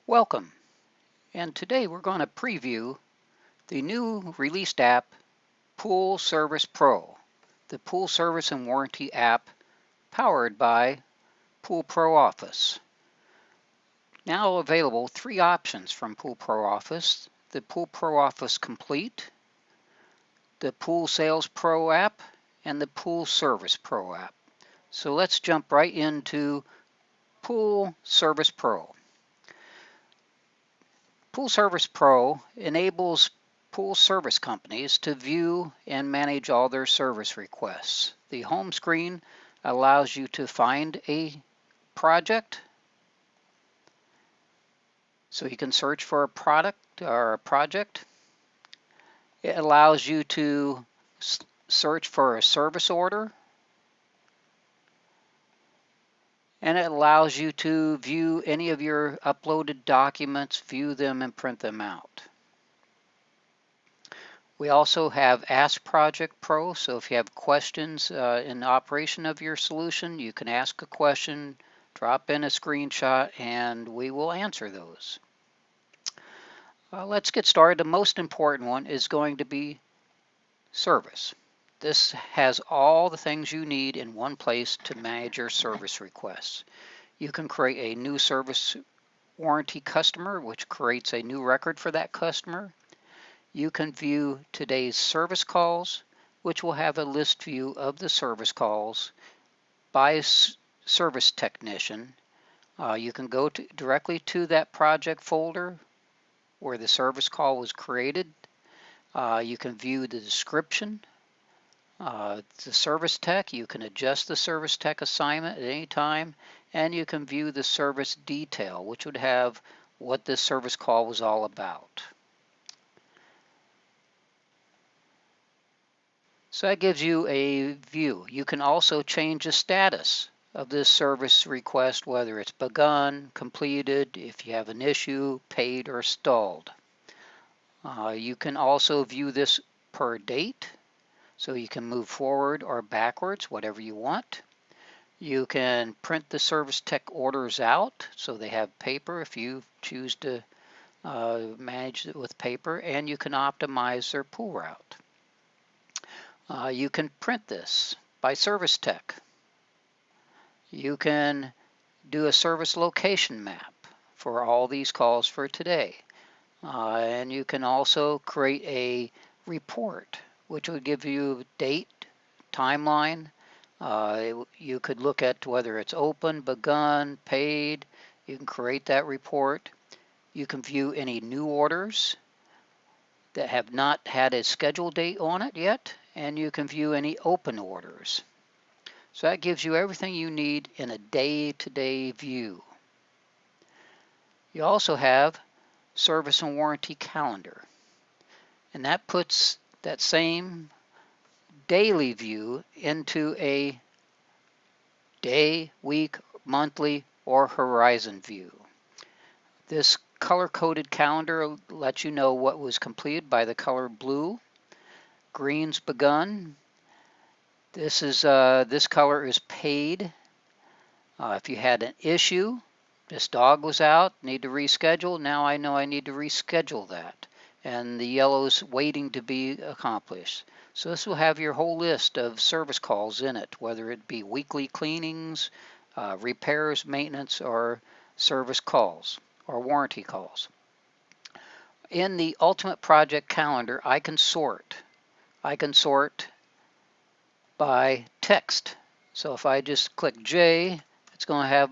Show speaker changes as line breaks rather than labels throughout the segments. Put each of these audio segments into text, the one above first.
Welcome, and today we're going to preview the new released app, PoolServicePro, the Pool Service and Warranty app powered by Pool Pro Office. Now available 3 options from Pool Pro Office: the Pool Pro Office Complete, the Pool Sales Pro app, and the Pool Service Pro app. So let's jump right into Pool Service Pro. Pool Service Pro enables pool service companies to view and manage all their service requests. The home screen allows you to find a project, so you can search for a product or a project. It allows you to search for a service order, and it allows you to view any of your uploaded documents, view them, and print them out. We also have Ask Project Pro, so if you have questions in the operation of your solution, you can ask a question, drop in a screenshot, and we will answer those. Let's get started. The most important one is going to be service. This has all the things you need in one place to manage your service requests. You can create a new service warranty customer, which creates a new record for that customer. You can view today's service calls, which will have a list view of the service calls by service technician. You can go directly to that project folder where the service call was created. You can view the description, the service tech. You can adjust the service tech assignment at any time, and you can view the service detail, which would have what this service call was all about. So that gives you a view. You can also change the status of this service request, whether it's begun, completed, if you have an issue, paid, or stalled. You can also view this per date, so you can move forward or backwards, whatever you want. You can print the service tech orders out, so they have paper if you choose to manage it with paper, and you can optimize their pool route. You can print this by service tech. You can do a service location map for all these calls for today. And you can also create a report, which would give you date, timeline. You could look at whether it's open, begun, paid. You can create that report. You can view any new orders that have not had a schedule date on it yet, and you can view any open orders. So that gives you everything you need in a day-to-day view. You also have service and warranty calendar, and that puts that same daily view into a day, week, monthly, or horizon view. This color-coded calendar lets you know what was completed by the color blue. Green's begun. This color is paid. If you had an issue, this dog was out, need to reschedule. Now I know I need to reschedule that. And the yellow's waiting to be accomplished. So this will have your whole list of service calls in it, whether it be weekly cleanings, repairs, maintenance, or service calls or warranty calls. In the Ultimate Project Calendar, I can sort. I can sort by text. So if I just click J, it's going to have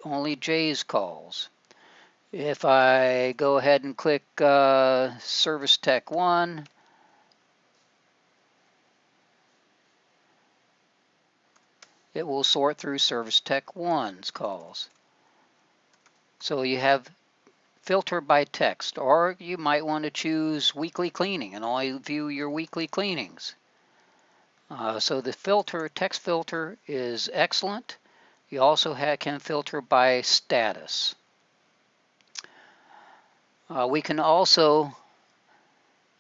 only J's calls. If I go ahead and click Service Tech 1, it will sort through Service Tech 1's calls. So you have filter by text, or you might want to choose weekly cleaning and only view your weekly cleanings. So the text filter is excellent. You also can filter by status. We can also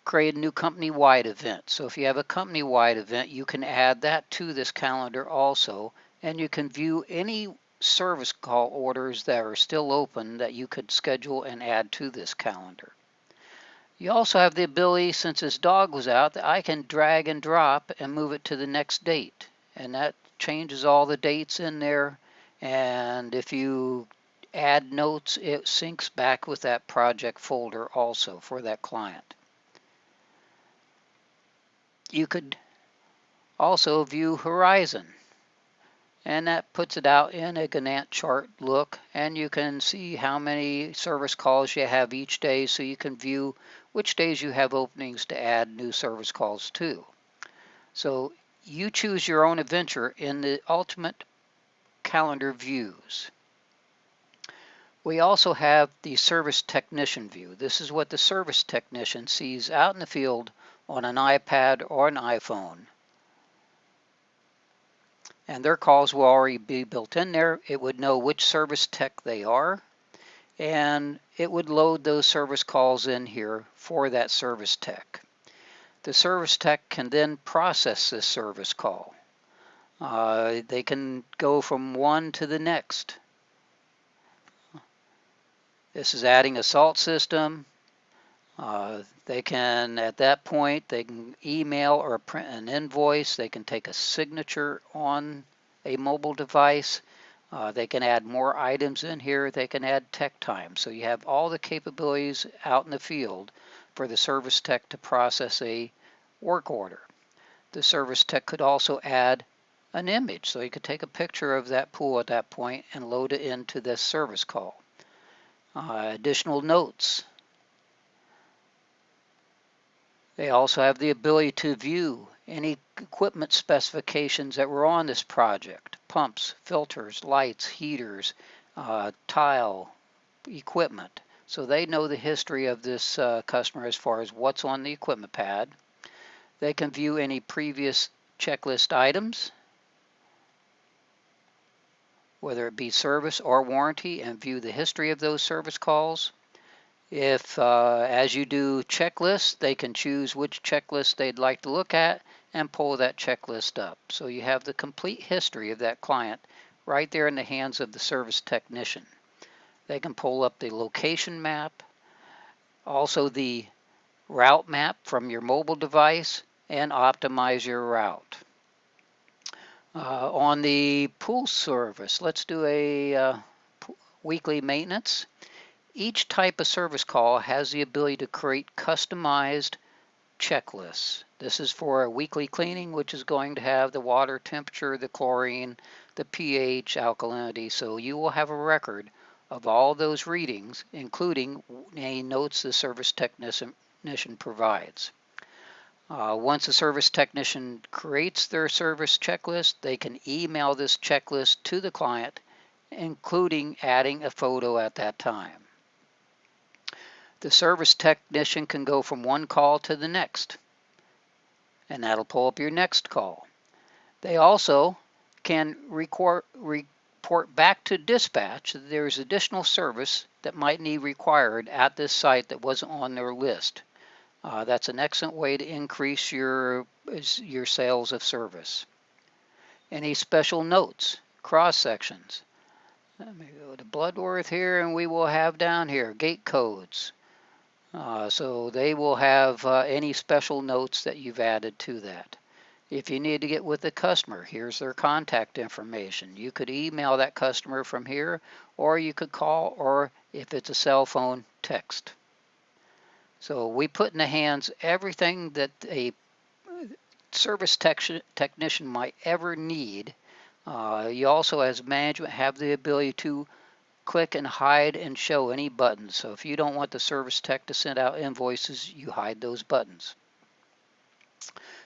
create a new company-wide event. So if you have a company-wide event, you can add that to this calendar also, and you can view any service call orders that are still open that you could schedule and add to this calendar. You also have the ability, since this dog was out, that I can drag and drop and move it to the next date. And that changes all the dates in there. And if you add notes, it syncs back with that project folder also for that client. You could also view horizon, and that puts it out in a Gantt chart look, and you can see how many service calls you have each day, so you can view which days you have openings to add new service calls to. So you choose your own adventure in the ultimate calendar views. We also have the service technician view. This is what the service technician sees out in the field on an iPad or an iPhone. And their calls will already be built in there. It would know which service tech they are, and it would load those service calls in here for that service tech. The service tech can then process this service call. They can go from one to the next. This is adding a salt system. They can, at that point, they can email or print an invoice. They can take a signature on a mobile device. They can add more items in here. They can add tech time. So you have all the capabilities out in the field for the service tech to process a work order. The service tech could also add an image. So you could take a picture of that pool at that point and load it into this service call. Additional notes. They also have the ability to view any equipment specifications that were on this project: pumps, filters, lights, heaters, tile, equipment. So they know the history of this customer as far as what's on the equipment pad. They can view any previous checklist items, whether it be service or warranty, and view the history of those service calls. If, as you do checklists, they can choose which checklist they'd like to look at and pull that checklist up. So you have the complete history of that client right there in the hands of the service technician. They can pull up the location map, also the route map from your mobile device, and optimize your route. On the pool service, let's do a weekly maintenance. Each type of service call has the ability to create customized checklists. This is for a weekly cleaning, which is going to have the water temperature, the chlorine, the pH, alkalinity. So you will have a record of all those readings, including any notes the service technician provides. Once a service technician creates their service checklist, they can email this checklist to the client, including adding a photo at that time. The service technician can go from one call to the next, and that'll pull up your next call. They also can report back to dispatch that there's additional service that might be required at this site that wasn't on their list. That's an excellent way to increase your sales of service. Any special notes, cross sections. Let me go to Bloodworth here, and we will have down here gate codes. So they will have any special notes that you've added to that. If you need to get with the customer, here's their contact information. You could email that customer from here, or you could call, or if it's a cell phone, text. So we put in the hands everything that a service technician might ever need. You also, as management, have the ability to click and hide and show any buttons. So if you don't want the service tech to send out invoices, you hide those buttons.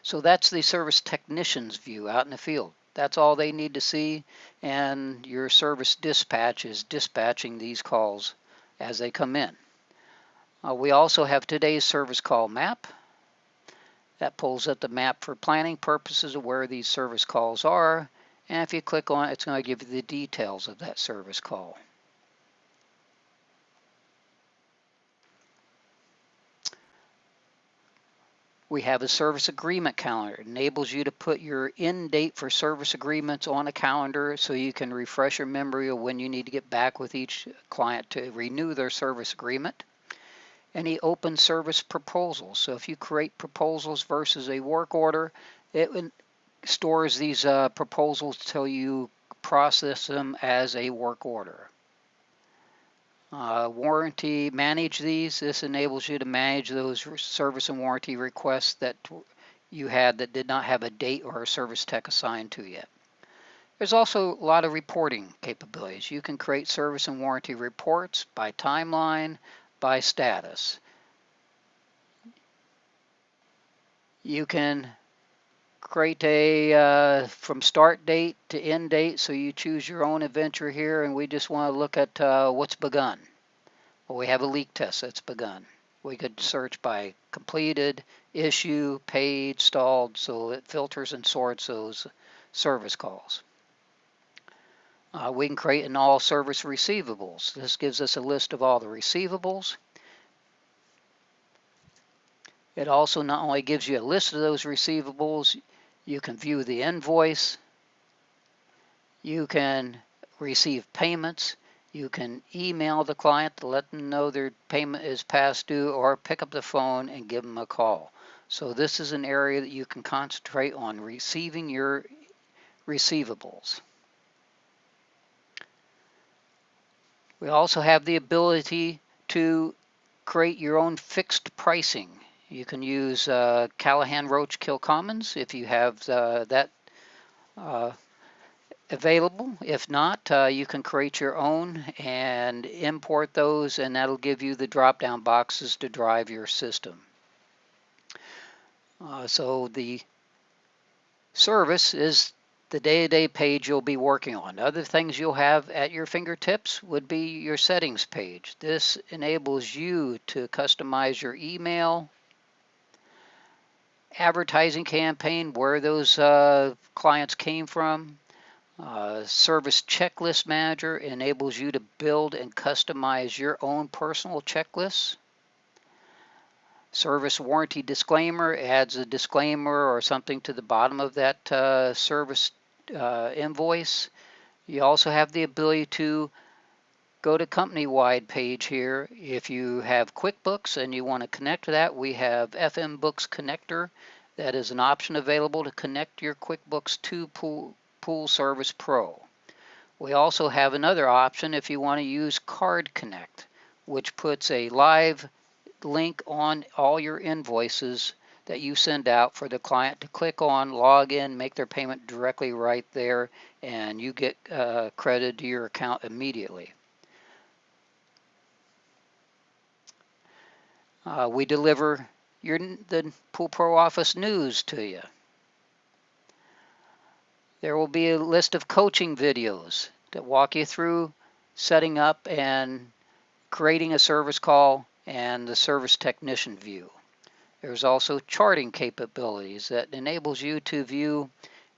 So that's the service technician's view out in the field. That's all they need to see, and your service dispatch is dispatching these calls as they come in. We also have today's service call map. That pulls up the map for planning purposes of where these service calls are, and if you click on it, it's going to give you the details of that service call. We have a service agreement calendar. It enables you to put your end date for service agreements on a calendar so you can refresh your memory of when you need to get back with each client to renew their service agreement. Any open service proposals. So if you create proposals versus a work order, it stores these proposals till you process them as a work order. Warranty, manage these. This enables you to manage those service and warranty requests that you had that did not have a date or a service tech assigned to yet. There's also a lot of reporting capabilities. You can create service and warranty reports by timeline, by status. You can create a from start date to end date, so you choose your own adventure here, and we just want to look at what's begun. Well, we have a leak test that's begun. We could search by completed, issue, paid, stalled, so it filters and sorts those service calls. We can create an all service receivables. This gives us a list of all the receivables. It also not only gives you a list of those receivables, you can view the invoice, you can receive payments, you can email the client to let them know their payment is past due, or pick up the phone and give them a call. So this is an area that you can concentrate on receiving your receivables. We also have the ability to create your own fixed pricing. You can use Callahan Roach Kill Commons if you have that available. If not, you can create your own and import those, and that'll give you the drop-down boxes to drive your system. So the service is the day-to-day page you'll be working on. Other things you'll have at your fingertips would be your settings page. This enables you to customize your email, advertising campaign, where those clients came from. Service Checklist Manager enables you to build and customize your own personal checklists. Service Warranty Disclaimer adds a disclaimer or something to the bottom of that service invoice. You also have the ability to go to company-wide page here. If you have QuickBooks and you want to connect to that, we have FM Books Connector. That is an option available to connect your QuickBooks to PoolServicePro. We also have another option if you want to use Card Connect, which puts a live link on all your invoices that you send out for the client to click on, log in, make their payment directly right there, and you get credited to your account immediately. We deliver the Pool Pro Office news to you. There will be a list of coaching videos that walk you through setting up and creating a service call and the service technician view. There's also charting capabilities that enables you to view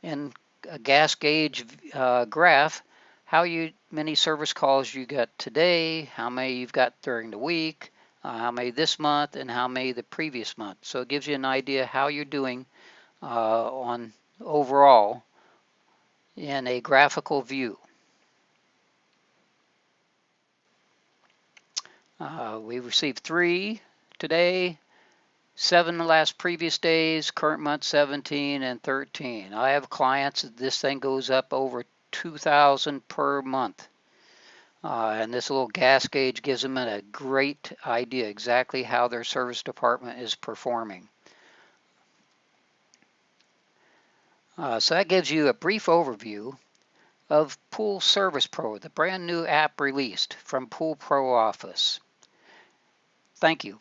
in a gas gauge graph how many service calls you got today, how many you've got during the week, how many this month, and how many the previous month. So it gives you an idea how you're doing on overall in a graphical view. We received 3 today, 7 the last previous days, current month 17 and 13. I have clients that this thing goes up over 2,000 per month. And this little gas gauge gives them a great idea exactly how their service department is performing. So that gives you a brief overview of PoolServicePro, the brand new app released from Pool Pro Office. Thank you.